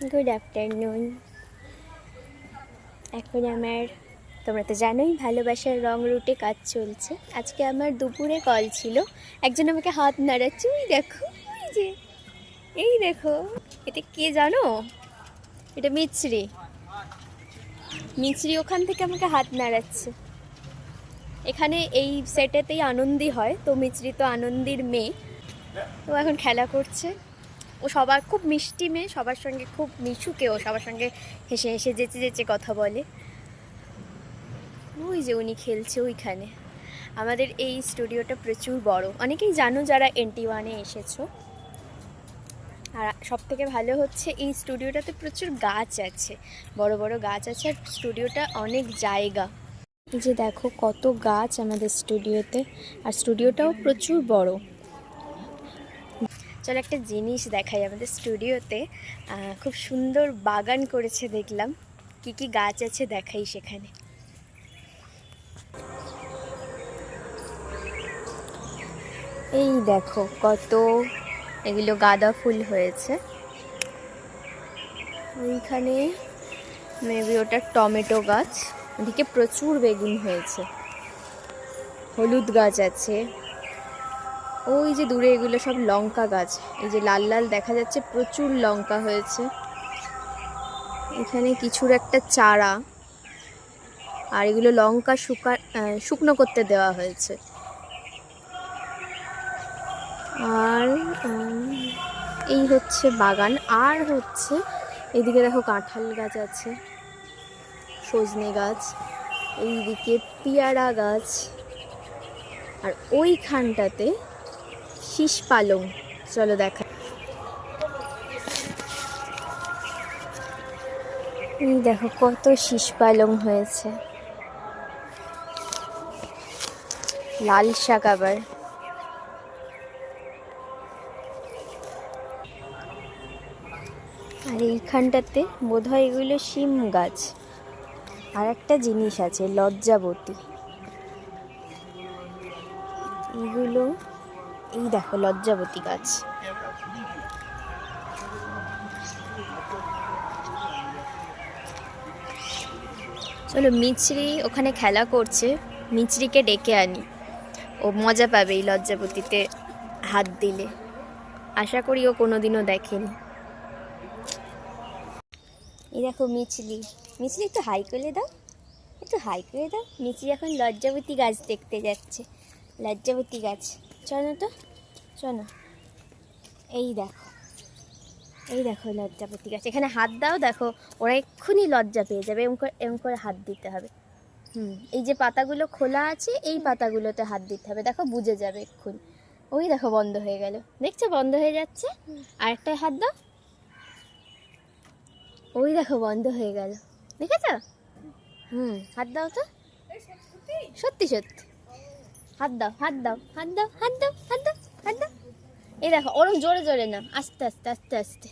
Good afternoon. এখন আমার, তোমরা তো জানোই, ভালোবাসার রং রুটে কাজ চলছে। আজকে আমার দুপুরে কল ছিল, একজন আমাকে হাত নাড়াচ্ছে। ওই দেখো, ওই যে, এই দেখো, এটা কে জানো? এটা মিছরি। মিছরি ওখান থেকে আমাকে হাত নাড়াচ্ছে। এখানে এই সেটেতেই আনন্দী হয়, তো মিছরি তো আনন্দীর মেয়ে, তো এখন খেলা করছে। ও সবার খুব মিষ্টি মেয়ে, সবার সঙ্গে খুব মিশুকেও, সবার সঙ্গে হেসে হেসে যেচে যেচে কথা বলে। ওই যে উনি খেলছে ওইখানে। আমাদের এই স্টুডিওটা প্রচুর বড়, অনেকেই জানো যারা NT1-এ এসেছো। আর সব থেকে ভালো হচ্ছে এই স্টুডিওটাতে প্রচুর গাছ আছে, বড় বড় গাছ আছে, আর স্টুডিওটা অনেক জায়গা। এই যে দেখো কত গাছ আমাদের স্টুডিওতে, আর স্টুডিওটাও প্রচুর বড়। চলো একটা জিনিস দেখাই। আমাদের স্টুডিওতে খুব সুন্দর বাগান করেছে দেখলাম, কি কি গাছ আছে দেখাই সেখানে। এই দেখো কত, এগুলো গাঁদা ফুল হয়েছে। ওইখানে মেবি ওটা টমেটো গাছ, ওদিকে প্রচুর বেগুন হয়েছে। হলুদ গাছ আছে, ওই যে দূরে এগুলো সব লঙ্কা গাছ। এই যে লাল লাল দেখা যাচ্ছে, প্রচুর লঙ্কা হয়েছে। এখানে কিছুর একটা চারা, আর এগুলো লঙ্কা শুকনো করতে দেওয়া হয়েছে। আর এই হচ্ছে বাগান। আর হচ্ছে এইদিকে দেখো কাঁঠাল গাছ আছে, সজনে গাছ, এইদিকে পেয়ারা গাছ, আর ওইখানটাতে শীষ পালং। চলো দেখা। এই দেখো কত শীষ পালং হয়েছে, লাল শাক আবার। আর এইখানটাতে বোধহয় এগুলো শিম গাছ। আর একটা জিনিস আছে, লজ্জাবতী। এগুলো, এই দেখো লজ্জাবতী গাছ। চলো, মিছরি ওখানে খেলা করছে, মিছরিকে ডেকে আনি, ও মজা পাবে এই লজ্জাবতীতে হাত দিলে। আশা করি ও কোনোদিনও দেখেনি। এই দেখো মিছরি, মিছরি একটু হাই করে দাও, একটু হাই করে দাও। মিছরি এখন লজ্জাবতী গাছ দেখতে যাচ্ছে, লজ্জাবতী গাছ। চলো তো, চলো। এই দেখো, এই দেখো লজ্জাবতী গাছ। এখানে হাত দাও, দেখো ওরা এক্ষুনি লজ্জা পেয়ে যাবে। এরকম করে হাত দিতে হবে। এই যে পাতাগুলো খোলা আছে, এই পাতাগুলোতে হাত দিতে হবে, দেখো বুঝে যাবে এক্ষুনি। ওই দেখো বন্ধ হয়ে গেল, দেখছো বন্ধ হয়ে যাচ্ছে। আরেকটা হাত দাও, ওই দেখো বন্ধ হয়ে গেল, দেখেছ? হাত দাও তো, সত্যি সত্যি হাত দাও, হাত দাও, হাত দাও, হাত দাও, হাত দাও, হাত দাও। এই দেখো ওরম জোরে জোরে না, আস্তে আস্তে আস্তে আস্তে।